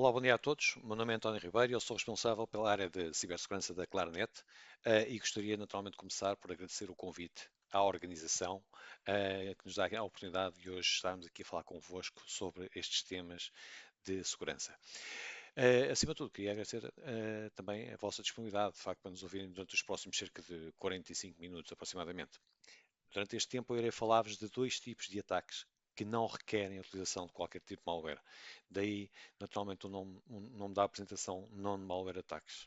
Olá, bom dia a todos. O meu nome é António Ribeiro e eu sou responsável pela área de cibersegurança da Claranet e gostaria naturalmente de começar por agradecer o convite à organização que nos dá a oportunidade de hoje estarmos aqui a falar convosco sobre estes temas de segurança. Acima de tudo, queria agradecer também a vossa disponibilidade, de facto, para nos ouvirem durante os próximos cerca de 45 minutos aproximadamente. Durante este tempo eu irei falar-vos de dois tipos de ataques que não requerem a utilização de qualquer tipo de malware. Daí, naturalmente, o nome da apresentação Non-Malware Attacks.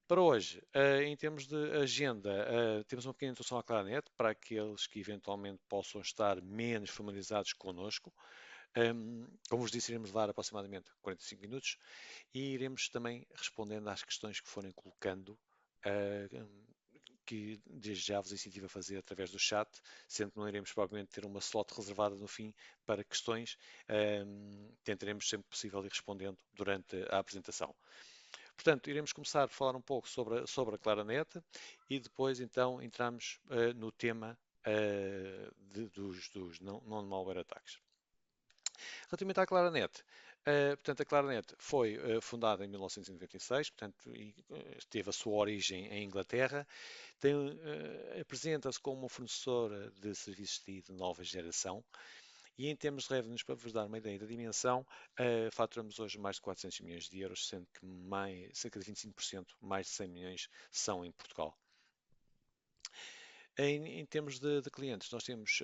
Para hoje, em termos de agenda, temos uma pequena introdução à Claranet para aqueles que eventualmente possam estar menos familiarizados connosco. Como vos disse, iremos dar aproximadamente 45 minutos e iremos também respondendo às questões que forem colocando que desde já vos incentivo a fazer através do chat, sendo que não iremos provavelmente ter uma slot reservada no fim para questões, tentaremos sempre que possível ir respondendo durante a apresentação. Portanto, iremos começar a falar um pouco sobre a Claranet e depois então entramos no tema dos non-malware attacks. Relativamente à Claranet, portanto, a Claranet foi fundada em 1996, portanto, e, teve a sua origem em Inglaterra. Apresenta-se como uma fornecedora de serviços de nova geração e em termos de revenues, para vos dar uma ideia da dimensão, faturamos hoje mais de 400 milhões de euros, sendo que cerca de 25%, mais de 100 milhões, são em Portugal. Em termos de clientes, nós temos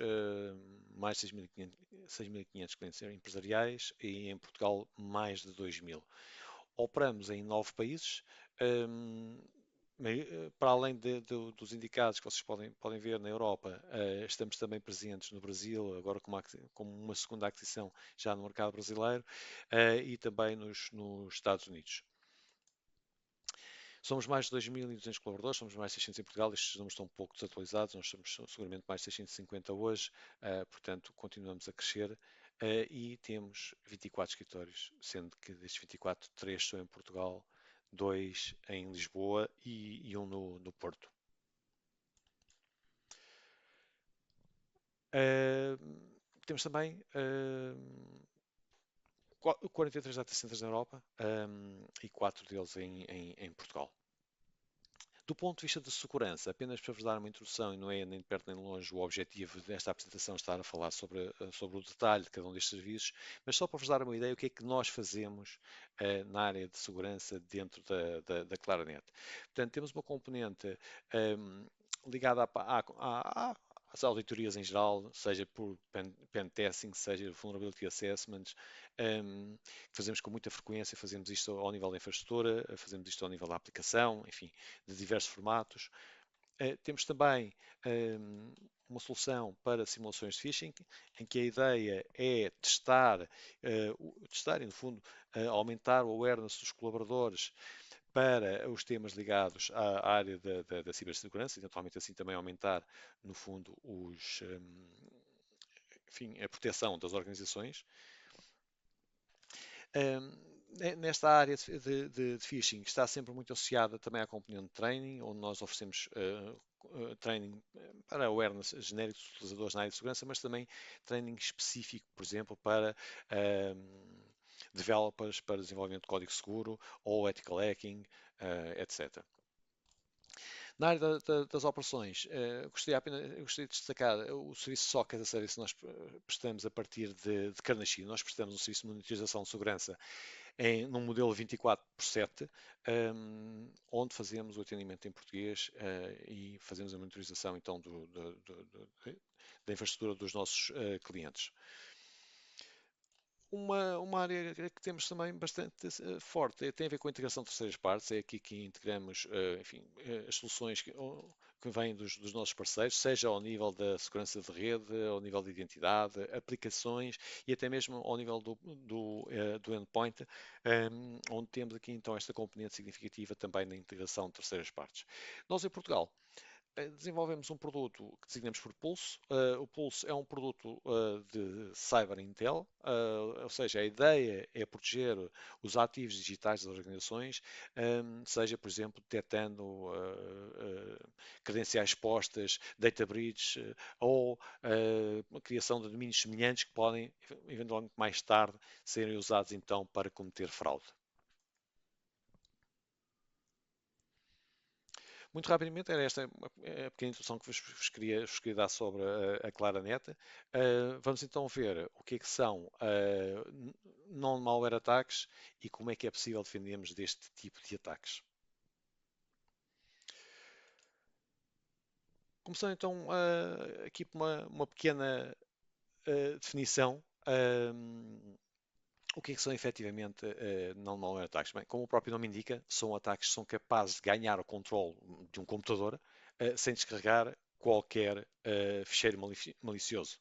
mais de 6.500 clientes empresariais e em Portugal mais de 2.000. Operamos em 9 países, para além dos indicados que vocês podem ver na Europa, estamos também presentes no Brasil, agora com uma segunda aquisição já no mercado brasileiro, e também nos Estados Unidos. Somos mais de 2.200 colaboradores, somos mais de 600 em Portugal, estes números estão um pouco desatualizados, nós somos seguramente mais de 650 hoje, portanto continuamos a crescer e temos 24 escritórios, sendo que destes 24, 3 são em Portugal, 2 em Lisboa e um no Porto. Temos também 43 data centers na Europa e 4 deles em Portugal. Do ponto de vista de segurança, apenas para vos dar uma introdução, e não é nem de perto nem de longe o objetivo desta apresentação estar a falar sobre o detalhe de cada um destes serviços, mas só para vos dar uma ideia o que é que nós fazemos na área de segurança dentro da Claranet. Portanto, temos uma componente ligada às auditorias em geral, seja por pen testing, seja vulnerability assessments, que fazemos com muita frequência, fazemos isto ao nível da infraestrutura, fazemos isto ao nível da aplicação, enfim, de diversos formatos. Temos também uma solução para simulações de phishing, em que a ideia é testar e, no fundo, aumentar o awareness dos colaboradores para os temas ligados à área da cibersegurança, e eventualmente assim também aumentar, no fundo, enfim, a proteção das organizações. Nesta área de phishing está sempre muito associada também à componente de training, onde nós oferecemos training para awareness genérico dos utilizadores na área de segurança, mas também training específico, por exemplo, para developers, para desenvolvimento de código seguro ou ethical hacking, etc. Na área das operações, gostaria de destacar o serviço SOC as a Service que nós prestamos a partir de Carnachide. Nós prestamos um serviço de monitorização de segurança num modelo 24 por 7, onde fazemos o atendimento em português e fazemos a monitorização então da infraestrutura dos nossos clientes. Uma área que temos também bastante forte tem a ver com a integração de terceiras partes. É aqui que integramos, enfim, as soluções que vêm dos nossos parceiros, seja ao nível da segurança de rede, ao nível de identidade, aplicações e até mesmo ao nível do endpoint, onde temos aqui então esta componente significativa também na integração de terceiras partes. Nós em Portugal desenvolvemos um produto que designamos por Pulse. O Pulse é um produto de Cyber Intel, ou seja, a ideia é proteger os ativos digitais das organizações, seja, por exemplo, detectando credenciais expostas, data breach ou a criação de domínios semelhantes que podem, eventualmente, mais tarde, serem usados então para cometer fraude. Muito rapidamente, era esta a pequena introdução que vos queria dar sobre a Claranet. Vamos então ver o que é que são non-malware attacks e como é que é possível defendermos deste tipo de ataques. Começando então aqui por uma pequena definição. O que é que são efetivamente non-malware attacks? Bem, como o próprio nome indica, são ataques que são capazes de ganhar o controle de um computador sem descarregar qualquer ficheiro malicioso.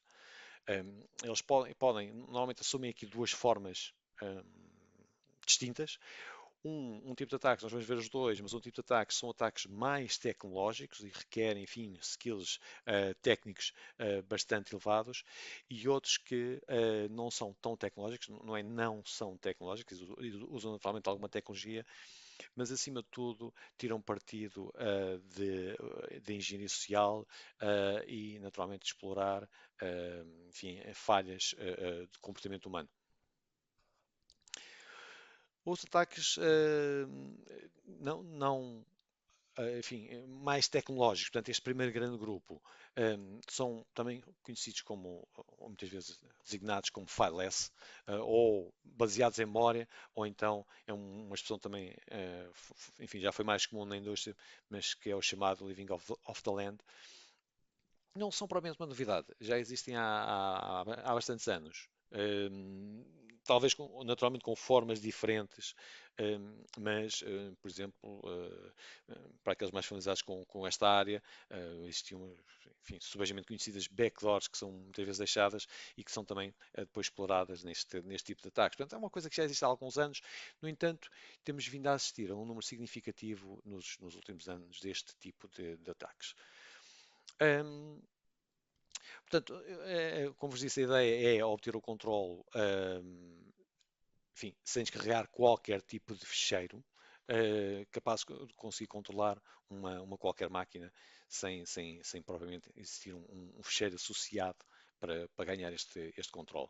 Eles podem, normalmente assumem aqui duas formas distintas. Tipo de ataques, nós vamos ver os dois, mas um tipo de ataques são ataques mais tecnológicos e requerem, enfim, skills técnicos bastante elevados, e outros que não são tão tecnológicos, não é não são tecnológicos, usam naturalmente alguma tecnologia, mas acima de tudo tiram partido de engenharia social e naturalmente explorar, enfim, falhas de comportamento humano. Os ataques não enfim, mais tecnológicos, portanto, este primeiro grande grupo são também conhecidos como, ou muitas vezes designados como fileless, ou baseados em memória, ou então é uma expressão também, enfim, já foi mais comum na indústria, mas que é o chamado living off the land. Não são propriamente uma novidade, já existem há bastantes anos. Talvez naturalmente com formas diferentes, mas, por exemplo, para aqueles mais familiarizados com esta área, existiam, enfim, subejamente conhecidas backdoors que são muitas vezes deixadas e que são também depois exploradas neste tipo de ataques. Portanto, é uma coisa que já existe há alguns anos, no entanto, temos vindo a assistir a um número significativo nos últimos anos deste tipo de ataques. Portanto, como vos disse, a ideia é obter o controle, enfim, sem descarregar qualquer tipo de ficheiro, capaz de conseguir controlar uma qualquer máquina sem propriamente existir um ficheiro associado para ganhar este controle.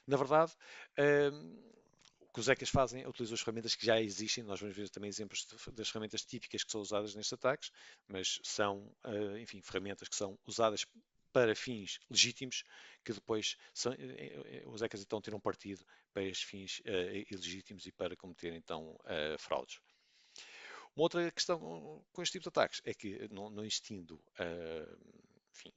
Na verdade, o que os hackers fazem é utilizar as ferramentas que já existem. Nós vamos ver também exemplos das ferramentas típicas que são usadas nestes ataques, mas são, enfim, ferramentas que são usadas para fins legítimos, que depois os hackers então tiram partido para estes fins ilegítimos e para cometer então fraudes. Uma outra questão com este tipo de ataques é que não existindo, enfim,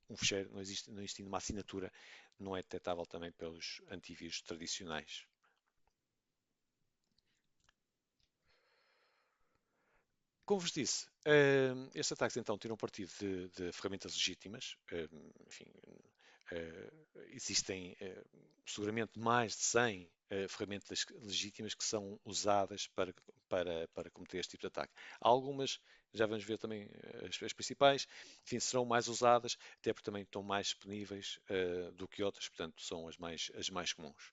um fecheiro, não existindo uma assinatura, não é detectável também pelos antivírus tradicionais. Como vos disse, estes ataques então tiram partido de ferramentas legítimas. Enfim, existem seguramente mais de 100 ferramentas legítimas que são usadas para cometer este tipo de ataque. Algumas, já vamos ver também as principais, enfim, serão mais usadas, até porque também estão mais disponíveis do que outras, portanto, são as mais comuns.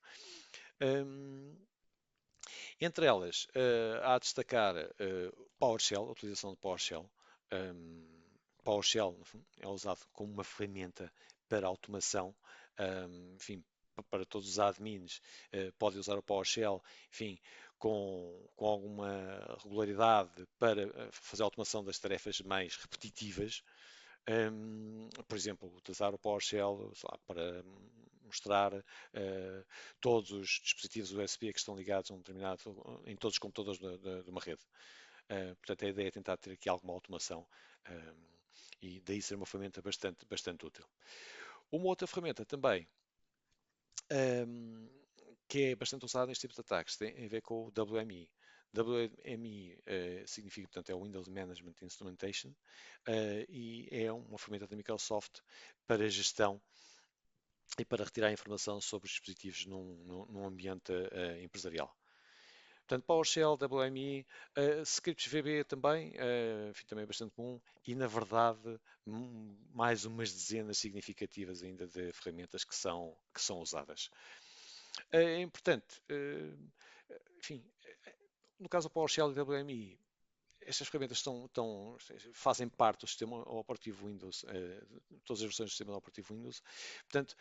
Entre elas, há a destacar PowerShell, a utilização de PowerShell. PowerShell, no fundo, é usado como uma ferramenta para automação, enfim, para todos os admins, podem usar o PowerShell, enfim, com alguma regularidade para fazer a automação das tarefas mais repetitivas. Por exemplo, utilizar o PowerShell lá, para mostrar todos os dispositivos USB que estão ligados a um determinado, em todos os computadores de uma rede. Portanto, a ideia é tentar ter aqui alguma automação e daí ser uma ferramenta bastante útil. Uma outra ferramenta também que é bastante usada neste tipo de ataques tem a ver com o WMI. WMI significa, portanto, é o Windows Management Instrumentation e é uma ferramenta da Microsoft para gestão e para retirar informação sobre os dispositivos num ambiente empresarial. Portanto, PowerShell, WMI, scripts VB também, enfim, também é bastante comum, e na verdade mais umas dezenas significativas ainda de ferramentas que são usadas. É importante, enfim, no caso do PowerShell e WMI, estas ferramentas fazem parte do sistema operativo Windows, todas as versões do sistema operativo Windows, portanto,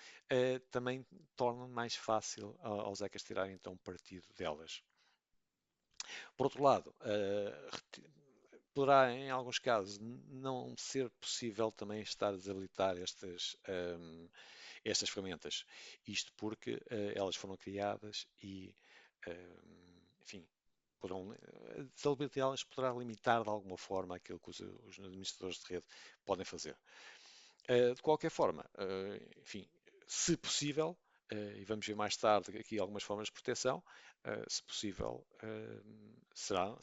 também torna mais fácil aos hackers tirarem então partido delas. Por outro lado, poderá em alguns casos não ser possível também estar a desabilitar estas ferramentas. Isto porque elas foram criadas e, enfim, desabilitá-las poderá limitar de alguma forma aquilo que os administradores de rede podem fazer. De qualquer forma, enfim, se possível, e vamos ver mais tarde aqui algumas formas de proteção, se possível, será,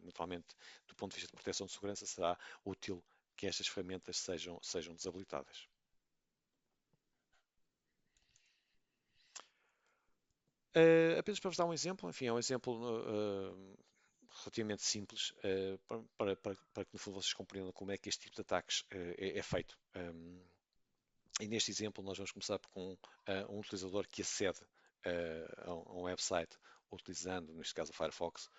naturalmente, do ponto de vista de proteção de segurança, será útil que estas ferramentas sejam desabilitadas. Apenas para vos dar um exemplo, enfim, é um exemplo relativamente simples para que no fundo vocês compreendam como é que este tipo de ataques é feito. E neste exemplo nós vamos começar com um utilizador que acede a um website utilizando, neste caso, o Firefox.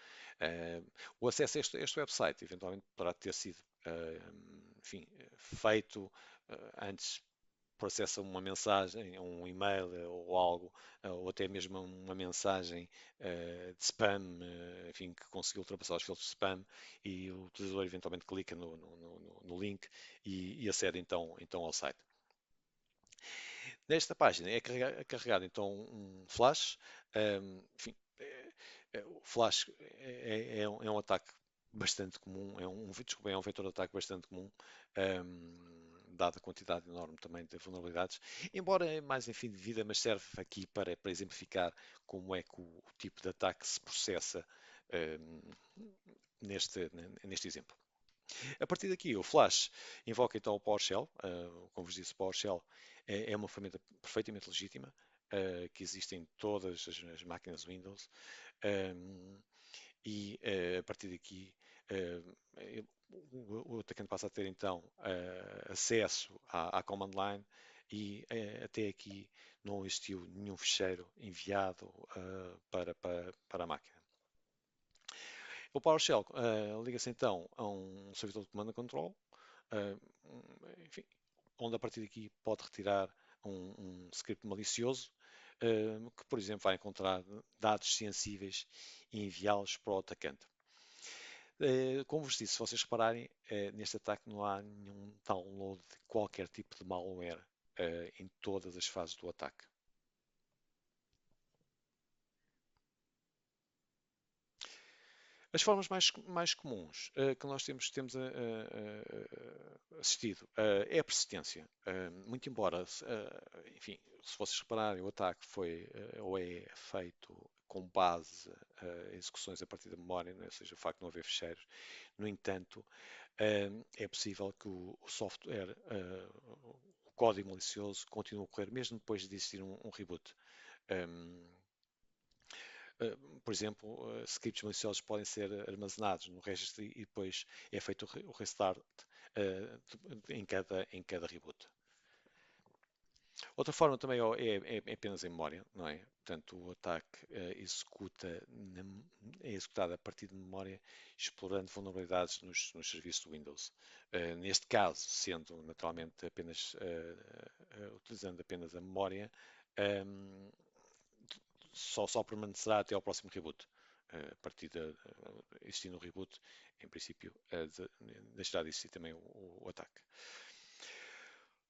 O acesso a este website eventualmente poderá ter sido, enfim, feito antes por acesso a uma mensagem, a um e-mail ou algo, ou até mesmo uma mensagem de spam, enfim, que conseguiu ultrapassar os filtros de spam e o utilizador eventualmente clica no link e acede então ao site. Nesta página é carregado então um flash, enfim, o flash é um ataque bastante comum, desculpa, é um vetor de ataque bastante comum, dada a quantidade enorme também de vulnerabilidades, embora é mais em fim de vida, mas serve aqui para exemplificar como é que o tipo de ataque se processa neste exemplo. A partir daqui, o Flash invoca então o PowerShell. Como vos disse, o PowerShell é uma ferramenta perfeitamente legítima que existe em todas as máquinas Windows. E a partir daqui, o atacante passa a ter então acesso à command line e até aqui não existiu nenhum ficheiro enviado para a máquina. O PowerShell liga-se então a um servidor de command and control, enfim, onde a partir daqui pode retirar um script malicioso que, por exemplo, vai encontrar dados sensíveis e enviá-los para o atacante. Como vos disse, se vocês repararem, neste ataque não há nenhum download de qualquer tipo de malware em todas as fases do ataque. As formas mais comuns que nós temos assistido é a persistência. Muito embora, enfim, se vocês repararem, o ataque foi ou é feito com base execuções a partir da memória, né? Ou seja, o facto de não haver ficheiros. No entanto, é possível que o software, o código malicioso, continue a correr mesmo depois de existir um reboot. Por exemplo, scripts maliciosos podem ser armazenados no registry e depois é feito o restart em cada reboot. Outra forma também é apenas em memória, não é? Portanto, o ataque é executado a partir de memória, explorando vulnerabilidades nos serviços do Windows. Neste caso, sendo naturalmente apenas utilizando apenas a memória, um, só permanecerá até ao próximo reboot. A partir de existindo o reboot, em princípio, deixará de existir também o ataque.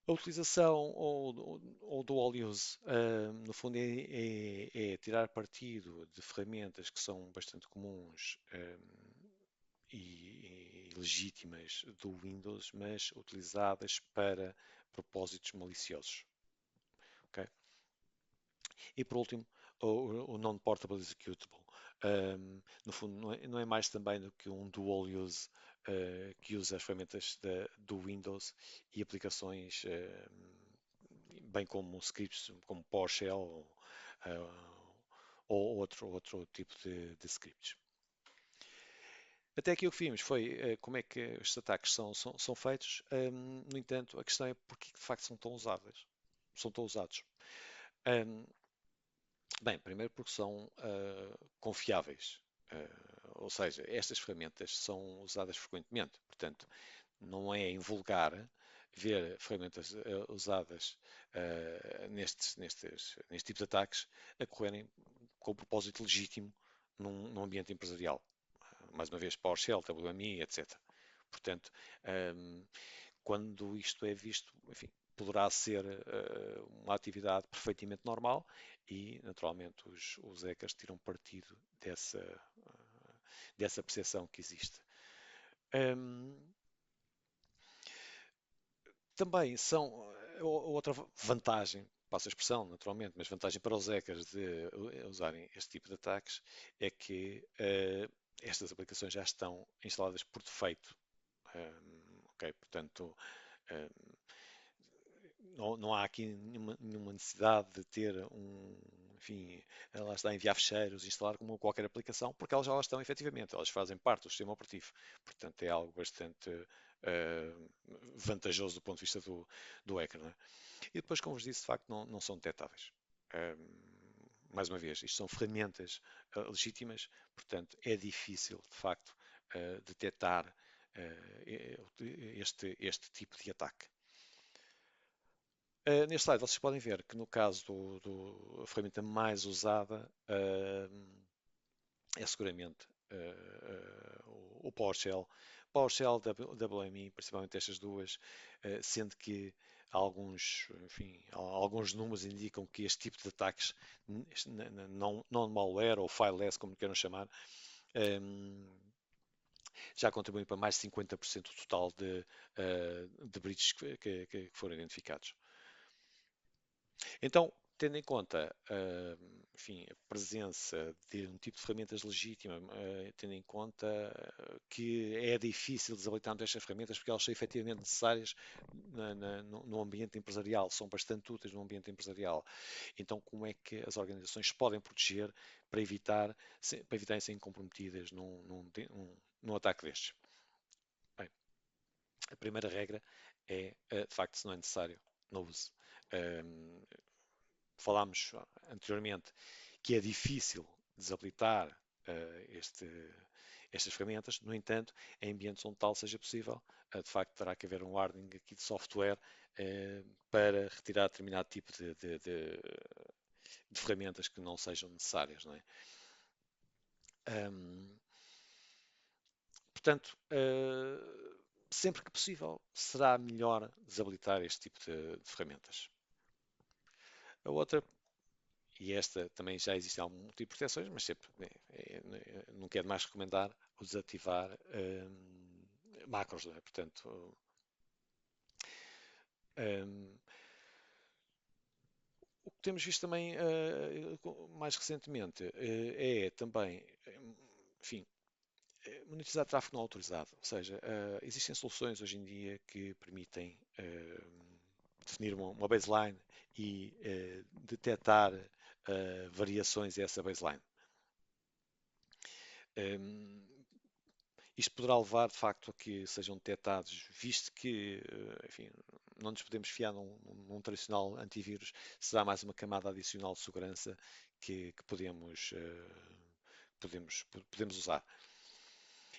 A utilização ou dual use, no fundo, é tirar partido de ferramentas que são bastante comuns e legítimas do Windows, mas utilizadas para propósitos maliciosos. Okay? E por último, o Non-Portable Executable. No fundo, não é mais também do que um dual use que usa as ferramentas do Windows e aplicações, bem como scripts como PowerShell ou outro tipo de scripts. Até aqui o que vimos foi como é que estes ataques são feitos. No entanto, a questão é porque de facto são tão usados. Um, Bem, primeiro porque são confiáveis. Ou seja, estas ferramentas são usadas frequentemente. Portanto, não é invulgar ver ferramentas usadas nestes tipos de ataques a correrem com o propósito legítimo num ambiente empresarial. Mais uma vez, PowerShell, WMI, etc. Portanto, um, quando isto é visto, enfim, poderá ser uma atividade perfeitamente normal e, naturalmente, os hackers tiram partido dessa percepção que existe. Um, Também são outra vantagem, passo a expressão, naturalmente, mas vantagem para os hackers de usarem este tipo de ataques é que estas aplicações já estão instaladas por defeito. Ok, portanto, não há aqui nenhuma necessidade de ter enfim, lá está, enviar ficheiros, instalar como qualquer aplicação, porque elas já lá estão efetivamente, elas fazem parte do sistema operativo. Portanto, é algo bastante vantajoso do ponto de vista do hacker. Não é? E depois, como vos disse, de facto, não são detectáveis. Mais uma vez, isto são ferramentas legítimas, portanto, é difícil, de facto, detectar este tipo de ataque. Neste slide vocês podem ver que no caso a ferramenta mais usada é seguramente o PowerShell. PowerShell, WMI, principalmente estas duas, sendo que alguns números indicam que este tipo de ataques, non-malware ou fileless, como queiram chamar, já contribuem para mais de 50% do total de breaches que foram identificados. Então, tendo em conta, enfim, a presença de um tipo de ferramentas legítima, tendo em conta que é difícil desabilitarmos estas ferramentas porque elas são efetivamente necessárias no ambiente empresarial, são bastante úteis no ambiente empresarial. Então, como é que as organizações podem proteger para evitarem serem comprometidas num ataque destes? Bem, a primeira regra é, de facto, se não é necessário, não use. Falámos anteriormente que é difícil desabilitar estas ferramentas, no entanto, em ambientes onde tal seja possível, de facto terá que haver um warning aqui de software para retirar determinado tipo de ferramentas que não sejam necessárias. Não é? Portanto, sempre que possível, será melhor desabilitar este tipo de ferramentas. A outra, e esta também já existe algum tipo de proteções, mas sempre não quero mais recomendar o desativar macros, não é? Portanto, o que temos visto também mais recentemente é também, enfim, monetizar tráfego não autorizado. Ou seja, existem soluções hoje em dia que permitem definir uma baseline e detectar variações a essa baseline. Isto poderá levar, de facto, a que sejam detectados, visto que, enfim, não nos podemos fiar num tradicional antivírus, será mais uma camada adicional de segurança que podemos usar.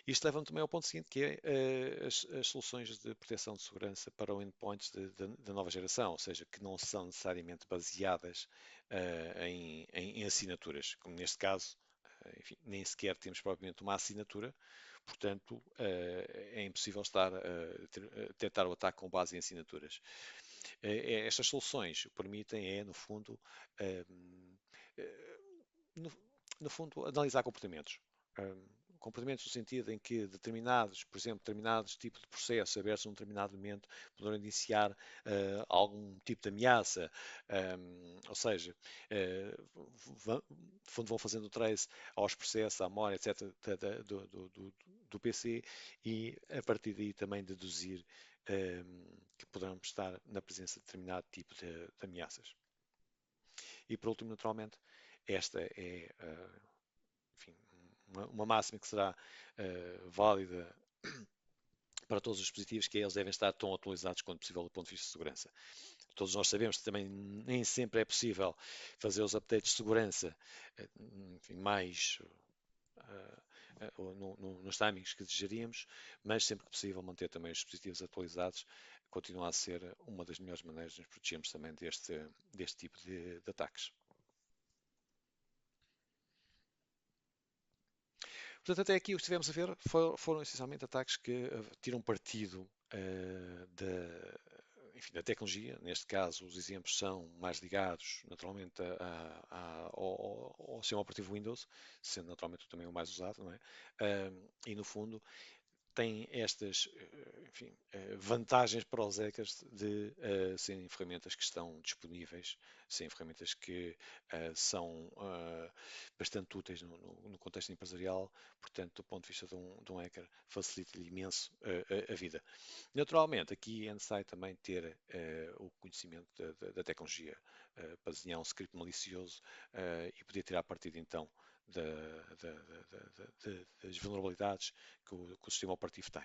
Isto leva-me também ao ponto seguinte, que é as soluções de proteção de segurança para o endpoints da nova geração, ou seja, que não são necessariamente baseadas em assinaturas, como neste caso, enfim, nem sequer temos propriamente uma assinatura, portanto, é impossível estar a detectar o ataque com base em assinaturas. Estas soluções permitem, no fundo, no, no fundo, analisar comportamentos. Comportamentos no sentido em que por exemplo, determinados tipos de processos abertos num determinado momento poderão iniciar algum tipo de ameaça, ou seja, vão fazendo trace aos processos, à memória, etc., do PC e a partir daí também deduzir que poderão estar na presença de determinado tipo de ameaças. E por último, naturalmente, esta é, enfim, uma máxima que será válida para todos os dispositivos, que eles devem estar tão atualizados quanto possível do ponto de vista de segurança. Todos nós sabemos que também nem sempre é possível fazer os updates de segurança enfim, mais nos timings que desejaríamos, mas sempre que possível manter também os dispositivos atualizados continua a ser uma das melhores maneiras de nos protegermos também deste tipo de ataques. Portanto, até aqui o que estivemos a ver foram essencialmente ataques que tiram partido enfim, da tecnologia. Neste caso, os exemplos são mais ligados, naturalmente, ao sistema operativo Windows, sendo naturalmente também o mais usado, não é? E, no fundo, tem estas enfim, vantagens para os hackers de serem ferramentas que estão disponíveis, serem ferramentas que são bastante úteis no contexto empresarial, portanto, do ponto de vista de um hacker, facilita-lhe imenso a vida. Naturalmente, aqui é necessário também ter o conhecimento da tecnologia para desenhar um script malicioso e poder tirar partido então da, das vulnerabilidades que o sistema operativo tem.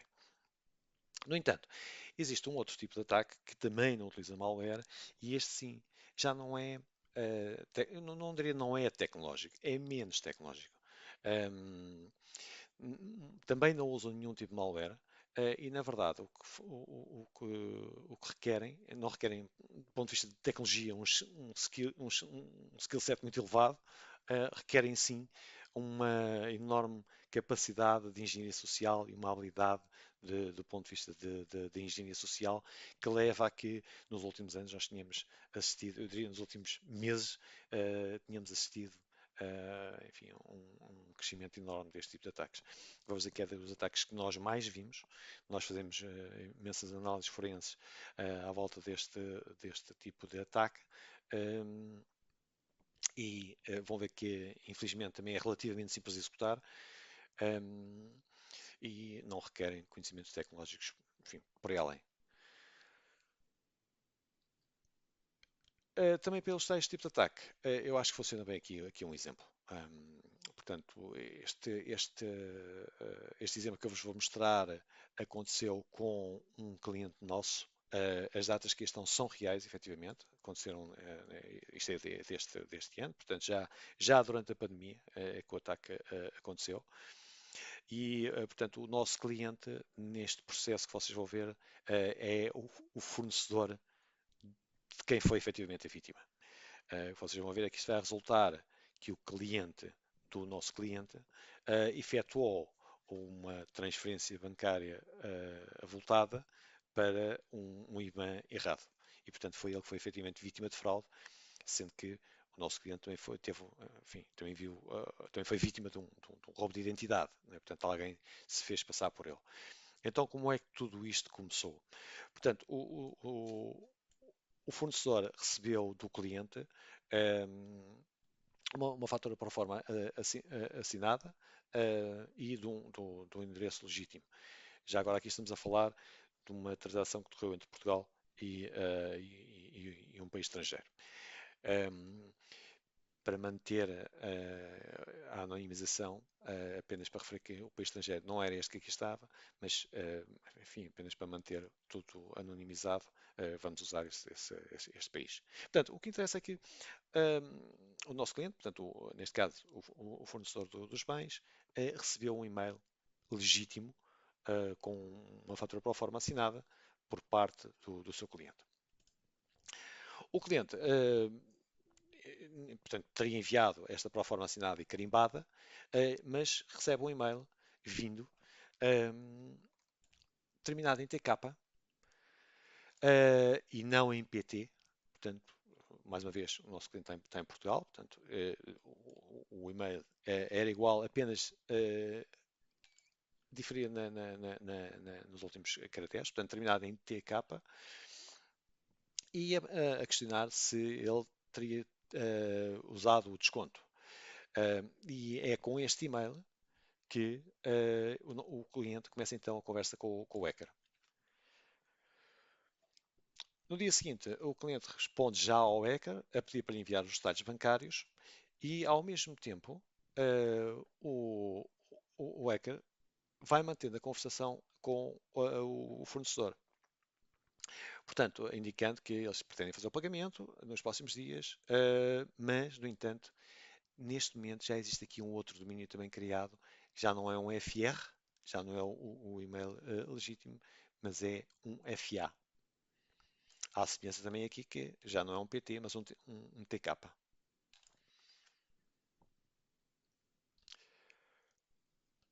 No entanto, existe um outro tipo de ataque que também não utiliza malware e este sim já não é, não diria não é tecnológico, é menos tecnológico. Um, também não usam nenhum tipo de malware e, na verdade, o que requerem, não requerem, do ponto de vista de tecnologia, um skill set muito elevado, requerem sim uma enorme capacidade de engenharia social e uma habilidade do ponto de vista de engenharia social que leva a que nos últimos anos nós tínhamos assistido, eu diria nos últimos meses, tínhamos assistido enfim, um crescimento enorme deste tipo de ataques. Vamos aqui a ver os ataques que nós mais vimos. Nós fazemos imensas análises forenses à volta deste tipo de ataque. E vão ver que, infelizmente, também é relativamente simples de executar e não requerem conhecimentos tecnológicos, enfim, por aí além. Também pelos tais tipos de ataque, eu acho que funciona bem aqui um exemplo. Portanto, este exemplo que eu vos vou mostrar aconteceu com um cliente nosso. As datas que estão são reais, efetivamente, aconteceram, isto é deste ano, portanto, já durante a pandemia é que o ataque aconteceu. E, portanto, o nosso cliente, neste processo que vocês vão ver, é o fornecedor de quem foi efetivamente a vítima. Vocês vão ver aqui, isto vai resultar que o cliente do nosso cliente efetuou uma transferência bancária avultada para um IBAN errado. E, portanto, foi ele que foi efetivamente vítima de fraude, sendo que o nosso cliente também foi, enfim, também foi vítima de um roubo de identidade. Né? Portanto, alguém se fez passar por ele. Então, como é que tudo isto começou? Portanto, o fornecedor recebeu do cliente uma fatura para forma assinada e de um endereço legítimo. Já agora aqui estamos a falar de uma transação que decorreu entre Portugal e um país estrangeiro. Para manter a anonimização, apenas para referir que o país estrangeiro não era este que aqui estava, mas, enfim, apenas para manter tudo anonimizado, vamos usar este país. Portanto, o que interessa é que o nosso cliente, portanto, neste caso, o fornecedor dos bens, recebeu um e-mail legítimo com uma fatura pro forma assinada por parte do seu cliente. O cliente portanto, teria enviado esta proforma assinada e carimbada, mas recebe um e-mail vindo terminado em TK e não em PT. Portanto, mais uma vez, o nosso cliente está em Portugal, portanto, o e-mail era igual, apenas diferia nos últimos caracteres, portanto, terminado em TK, e a questionar se ele teria usado o desconto. E é com este e-mail que o cliente começa então a conversa com o hacker. No dia seguinte, o cliente responde já ao hacker a pedir para enviar os detalhes bancários E, ao mesmo tempo, o hacker vai mantendo a conversação com o fornecedor. Portanto, indicando que eles pretendem fazer o pagamento nos próximos dias, mas, no entanto, neste momento já existe aqui um outro domínio também criado, já não é um FR, já não é o e-mail legítimo, mas é um FA. Há semelhança também aqui que já não é um PT, mas um TK.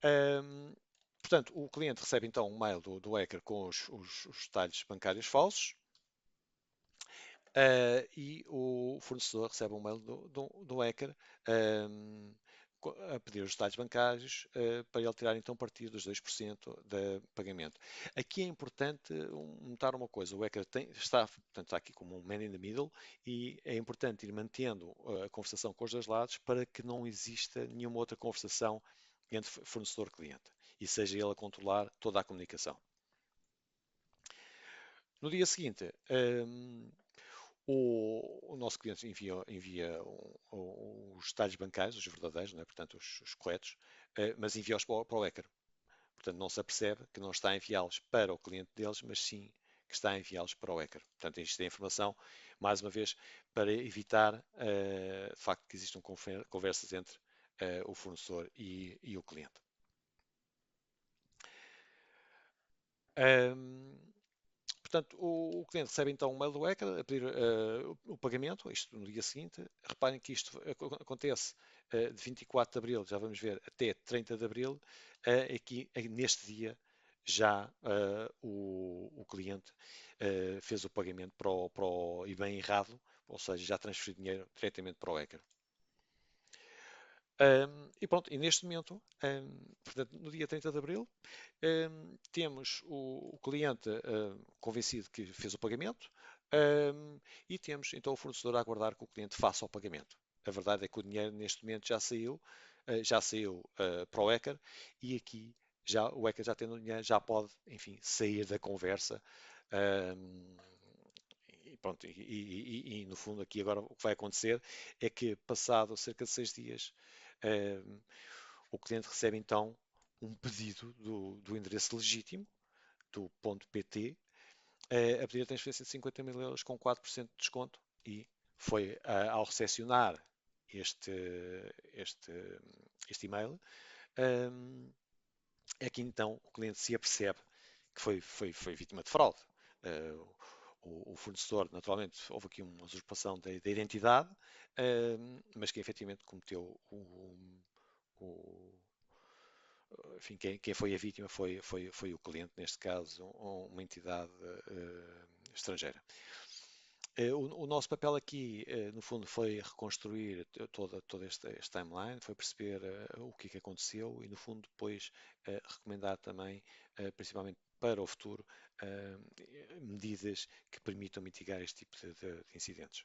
Ahm, Portanto, o cliente recebe então um mail do hacker com os detalhes bancários falsos, e o fornecedor recebe um mail do hacker, ahm, a pedir os detalhes bancários, para ele tirar então partido dos 2% de pagamento. Aqui é importante notar uma coisa: o hacker portanto, está aqui como um man in the middle, e é importante ir mantendo a conversação com os dois lados para que não exista nenhuma outra conversação entre fornecedor e cliente e seja ele a controlar toda a comunicação. No dia seguinte, o nosso cliente envia os detalhes bancários, os verdadeiros, não é? Portanto, os corretos, mas envia-os para o hacker. Portanto, não se apercebe que não está a enviá-los para o cliente deles, mas sim que está a enviá-los para o hacker. Portanto, isto é informação, mais uma vez, para evitar de facto que existam conversas entre o fornecedor e o cliente. Um, Portanto, o cliente recebe então um mail do hacker a pedir o pagamento, isto no dia seguinte. Reparem que isto acontece de 24 de abril, já vamos ver, até 30 de abril. Aqui, neste dia, já o cliente fez o pagamento para o IBAN errado, ou seja, já transferiu dinheiro diretamente para o hacker. E pronto, e neste momento, portanto, no dia 30 de abril, temos o cliente convencido que fez o pagamento, e temos então o fornecedor a aguardar que o cliente faça o pagamento. A verdade é que o dinheiro neste momento já saiu para o hacker, e aqui o hacker já tendo o dinheiro já pode, enfim, sair da conversa. Um, e pronto, no fundo aqui agora o que vai acontecer é que passado cerca de 6 dias, o cliente recebe então um pedido do endereço legítimo, do ponto .pt, a pedir a transferência de 50 mil euros com 4% de desconto, e foi ao recepcionar este, este, este e-mail, é que então o cliente se apercebe que foi vítima de fraude. O fornecedor, naturalmente, houve aqui uma usurpação da identidade, mas que efetivamente cometeu o, enfim, quem foi a vítima foi o cliente, neste caso, uma entidade estrangeira. O nosso papel aqui, no fundo, foi reconstruir toda este timeline, foi perceber o que aconteceu e, no fundo, depois recomendar também, principalmente para o futuro, medidas que permitam mitigar este tipo de incidentes.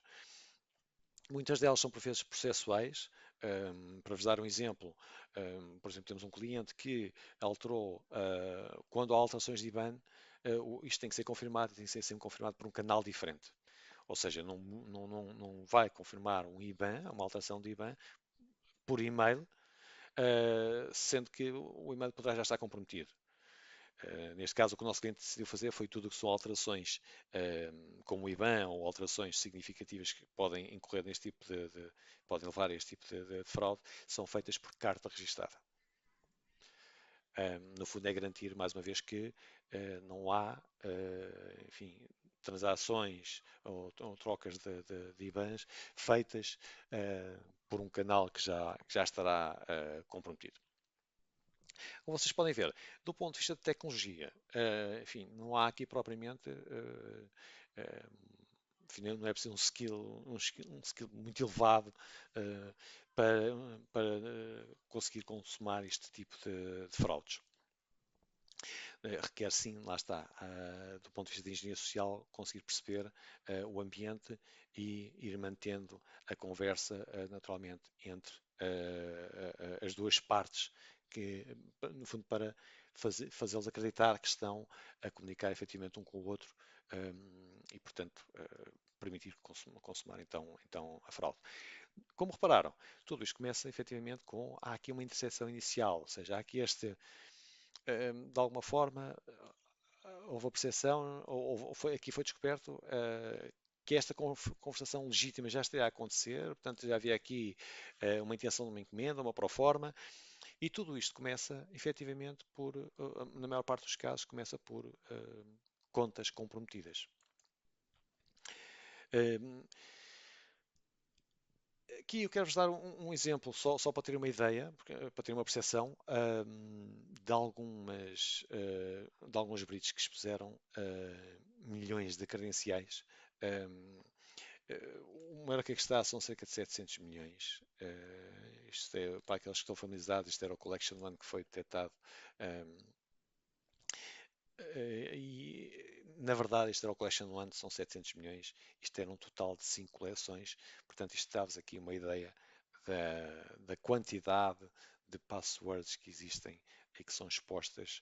Muitas delas são por vezes processuais. Para vos dar um exemplo, por exemplo, temos um cliente que alterou, quando há alterações de IBAN, isto tem que ser confirmado, tem que ser sempre confirmado por um canal diferente. Ou seja, não vai confirmar um IBAN, uma alteração de IBAN, por e-mail, sendo que o e-mail poderá já estar comprometido. Neste caso, o que o nosso cliente decidiu fazer foi tudo o que são alterações, como o IBAN, ou alterações significativas que podem incorrer neste tipo podem levar a este tipo de fraude, são feitas por carta registada. No fundo, é garantir, mais uma vez, que não há, enfim, transações ou trocas de IBANs feitas por um canal que já estará comprometido. Como vocês podem ver, do ponto de vista de tecnologia, enfim, não há aqui propriamente, enfim, não é preciso um skill muito elevado para conseguir consumar este tipo de fraudes. Requer sim, lá está, do ponto de vista de engenharia social, conseguir perceber o ambiente e ir mantendo a conversa, naturalmente, entre as duas partes, que, no fundo, para fazê-los acreditar que estão a comunicar efetivamente um com o outro, e, portanto, permitir consumar então a fraude. Como repararam, tudo isto começa efetivamente com há aqui uma interseção inicial, ou seja, há aqui de alguma forma, houve a percepção, aqui foi descoberto que esta conversação legítima já estaria a acontecer, portanto já havia aqui uma intenção de uma encomenda, uma proforma, e tudo isto começa efetivamente por, na maior parte dos casos, começa por contas comprometidas. Uh, Aqui eu quero-vos dar um exemplo, só para terem uma ideia, para terem uma percepção de alguns bridges que expuseram milhões de credenciais. Um, o maior que está são cerca de 700 milhões. Isto é, para aqueles que estão familiarizados, isto era o Collection One que foi detectado. Um, na verdade, isto era o Collection One, são 700 milhões. Isto era um total de 5 coleções. Portanto, isto dá-vos aqui uma ideia da quantidade de passwords que existem e que são expostas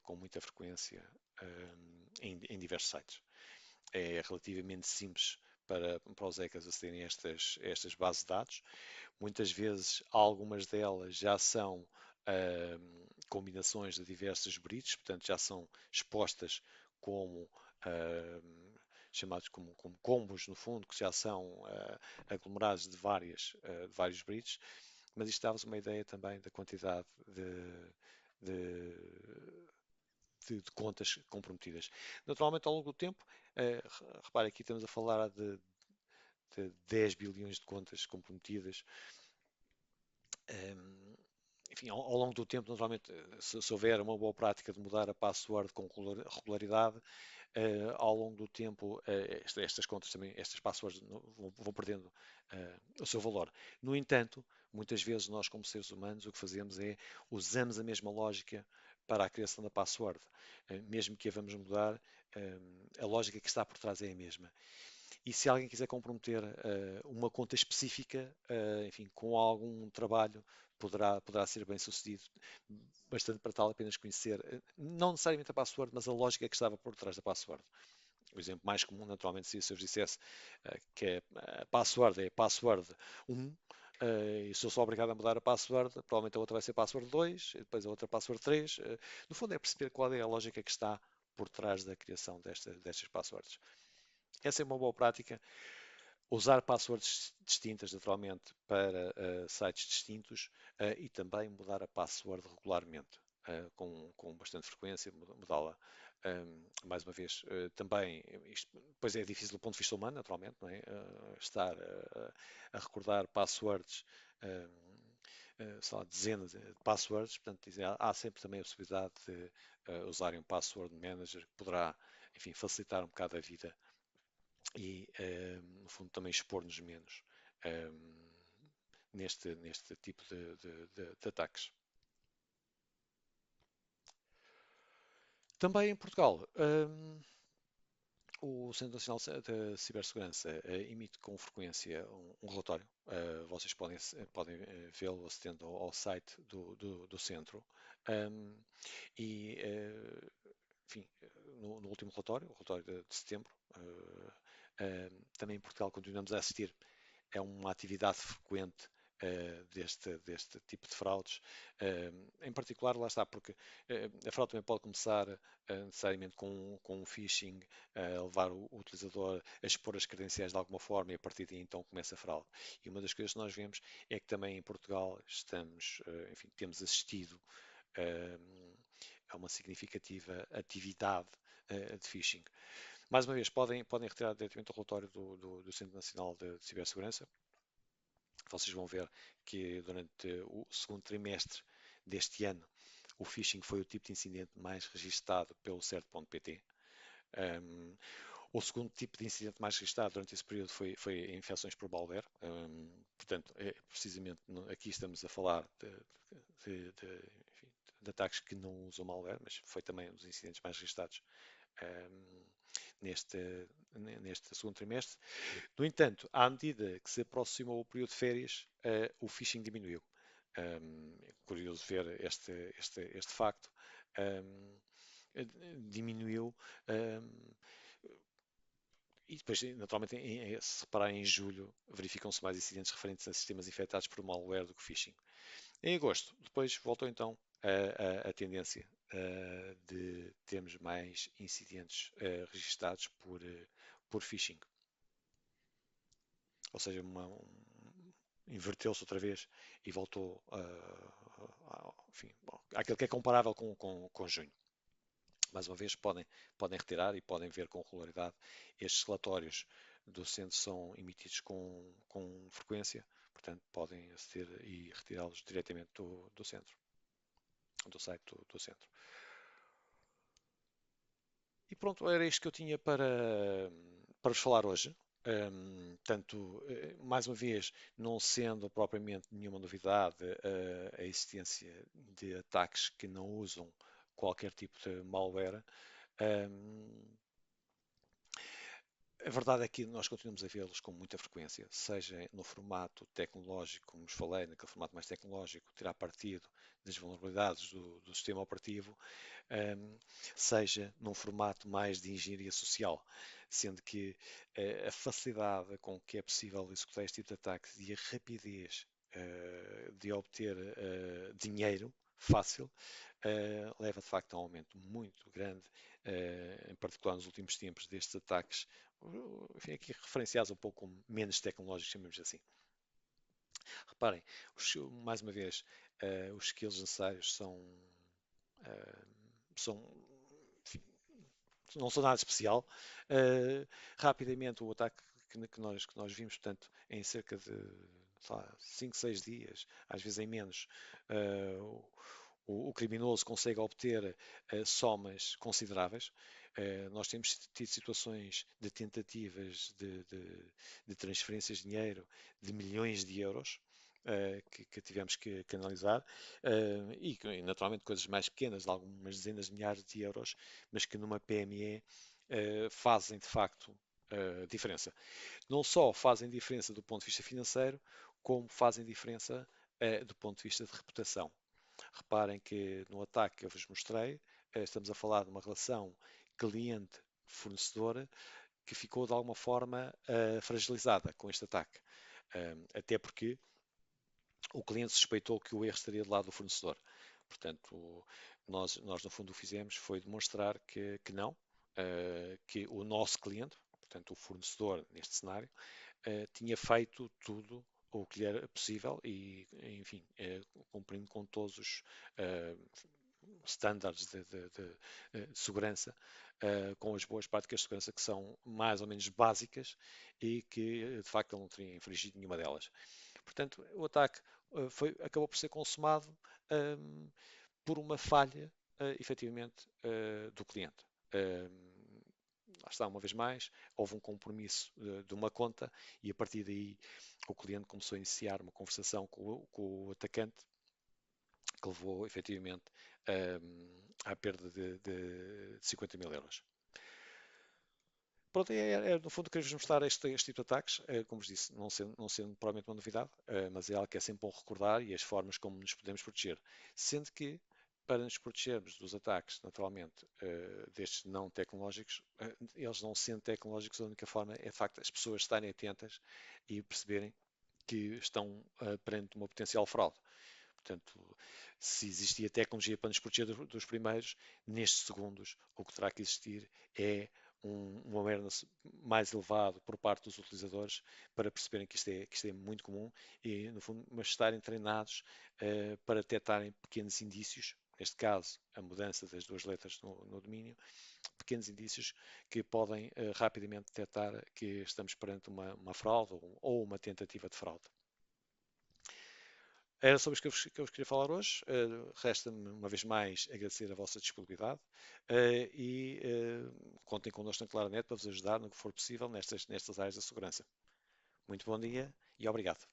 com muita frequência em diversos sites. É relativamente simples para os hackers acederem a estas bases de dados. Muitas vezes, algumas delas já são combinações de diversos breaches, portanto, já são expostas como chamados como combos, no fundo, que já são aglomerados de vários breaches, mas isto dá-vos uma ideia também da quantidade de, de contas comprometidas. Naturalmente, ao longo do tempo, repare aqui, estamos a falar de 10 bilhões de contas comprometidas. Enfim, ao longo do tempo, naturalmente, se houver uma boa prática de mudar a password com regularidade, ao longo do tempo, estas contas também, estas passwords vão perdendo o seu valor. No entanto, muitas vezes nós, como seres humanos, o que fazemos é usamos a mesma lógica para a criação da password. Mesmo que a vamos mudar, a lógica que está por trás é a mesma. E se alguém quiser comprometer uma conta específica, enfim, com algum trabalho, poderá ser bem sucedido. Bastante para tal apenas conhecer, não necessariamente a password, mas a lógica que estava por trás da password. O exemplo mais comum, naturalmente, se eu vos dissesse que a password é password 1, e sou só obrigado a mudar a password, provavelmente a outra vai ser password 2, e depois a outra password 3. No fundo, é perceber qual é a lógica que está por trás da criação destas passwords. Essa é uma boa prática. Usar passwords distintas, naturalmente, para sites distintos e também mudar a password regularmente, com bastante frequência, mudá-la. Mais uma vez, também, isto depois é difícil do ponto de vista humano, naturalmente, não é? Estar a recordar passwords, sei lá, dezenas de passwords, portanto, há sempre também a possibilidade de usarem um password manager que poderá, enfim, facilitar um bocado a vida e, no fundo, também expor-nos menos neste tipo de ataques. Também em Portugal, o Centro Nacional de Cibersegurança emite com frequência um relatório. Vocês podem vê-lo acedendo ao site do centro. E, enfim, no último relatório, o relatório de setembro, também em Portugal continuamos a assistir é uma atividade frequente deste tipo de fraudes. Em particular, lá está, porque a fraude também pode começar necessariamente com um phishing, a levar o utilizador a expor as credenciais de alguma forma e a partir daí então começa a fraude. E uma das coisas que nós vemos é que também em Portugal enfim, temos assistido a uma significativa atividade de phishing. Mais uma vez, podem retirar diretamente o relatório do Centro Nacional de Cibersegurança. Vocês vão ver que durante o segundo trimestre deste ano, o phishing foi o tipo de incidente mais registado pelo CERT.pt. O segundo tipo de incidente mais registado durante esse período foi infecções por malware. Portanto, precisamente aqui estamos a falar de, enfim, de ataques que não usam malware, mas foi também um dos incidentes mais registados neste, neste segundo trimestre. No entanto, à medida que se aproximou o período de férias, o phishing diminuiu. É curioso ver este facto. Um, Diminuiu E depois, naturalmente, se reparar em julho, verificam-se mais incidentes referentes a sistemas infectados por malware do que phishing. Em agosto, depois voltou então a tendência de termos mais incidentes registados por phishing. Ou seja, inverteu-se outra vez e voltou enfim, bom, àquilo que é comparável com junho. Mais uma vez, podem retirar e podem ver com regularidade. Estes relatórios do centro são emitidos com frequência, portanto, podem aceder e retirá-los diretamente do centro, do site do centro. E pronto, era isto que eu tinha para vos falar hoje. Tanto, mais uma vez, não sendo propriamente nenhuma novidade a existência de ataques que não usam qualquer tipo de malware. Um, A verdade é que nós continuamos a vê-los com muita frequência, seja no formato tecnológico, como vos falei, naquele formato mais tecnológico, tirar partido das vulnerabilidades do sistema operativo, seja num formato mais de engenharia social, sendo que a facilidade com que é possível executar este tipo de ataques e a rapidez de obter dinheiro fácil leva de facto a um aumento muito grande, em particular nos últimos tempos, destes ataques, enfim, aqui referenciados um pouco como menos tecnológicos, chamemos assim. Reparem, mais uma vez, os skills necessários uh, são enfim, não são nada especial. Rapidamente, o ataque que nós vimos, portanto, em cerca de 5, 6 dias, às vezes em menos, o criminoso consegue obter somas consideráveis. Nós temos tido situações de tentativas de transferências de dinheiro de milhões de euros. Que tivemos que analisar e naturalmente coisas mais pequenas, de algumas dezenas de milhares de euros, mas que numa PME fazem de facto diferença. Não só fazem diferença do ponto de vista financeiro, como fazem diferença do ponto de vista de reputação. Reparem que no ataque que eu vos mostrei, estamos a falar de uma relação cliente-fornecedor que ficou de alguma forma fragilizada com este ataque. Até porque o cliente suspeitou que o erro estaria do lado do fornecedor. Portanto, nós no fundo o que fizemos foi demonstrar que não, que o nosso cliente, portanto o fornecedor neste cenário, tinha feito tudo o que lhe era possível e, enfim, cumprindo com todos os standards de segurança, com as boas práticas de segurança que são mais ou menos básicas e que, de facto, ele não teria infringido nenhuma delas. Portanto, o ataque acabou por ser consumado por uma falha, efetivamente, do cliente. Lá está, uma vez mais, houve um compromisso de uma conta e a partir daí o cliente começou a iniciar uma conversação com o atacante que levou efetivamente à perda de 50 mil euros. Pronto, no fundo queria-vos mostrar este tipo de ataques, como vos disse, não sendo provavelmente uma novidade, mas é algo que é sempre bom recordar e as formas como nos podemos proteger. Sendo que, para nos protegermos dos ataques, naturalmente, destes não tecnológicos, eles não sendo tecnológicos, a única forma é, de facto, as pessoas estarem atentas e perceberem que estão perante uma potencial fraude. Portanto, se existia tecnologia para nos proteger dos primeiros, nestes segundos, o que terá que existir é um awareness mais elevado por parte dos utilizadores para perceberem que isto é muito comum e, no fundo, mas estarem treinados para detectarem pequenos indícios, neste caso, a mudança das duas letras no domínio, pequenos indícios que podem rapidamente detectar que estamos perante uma fraude ou uma tentativa de fraude. Era sobre isso que eu vos queria falar hoje. Resta-me, uma vez mais, agradecer a vossa disponibilidade e contem connosco na Claranet para vos ajudar no que for possível nestas áreas da segurança. Muito bom dia e obrigado.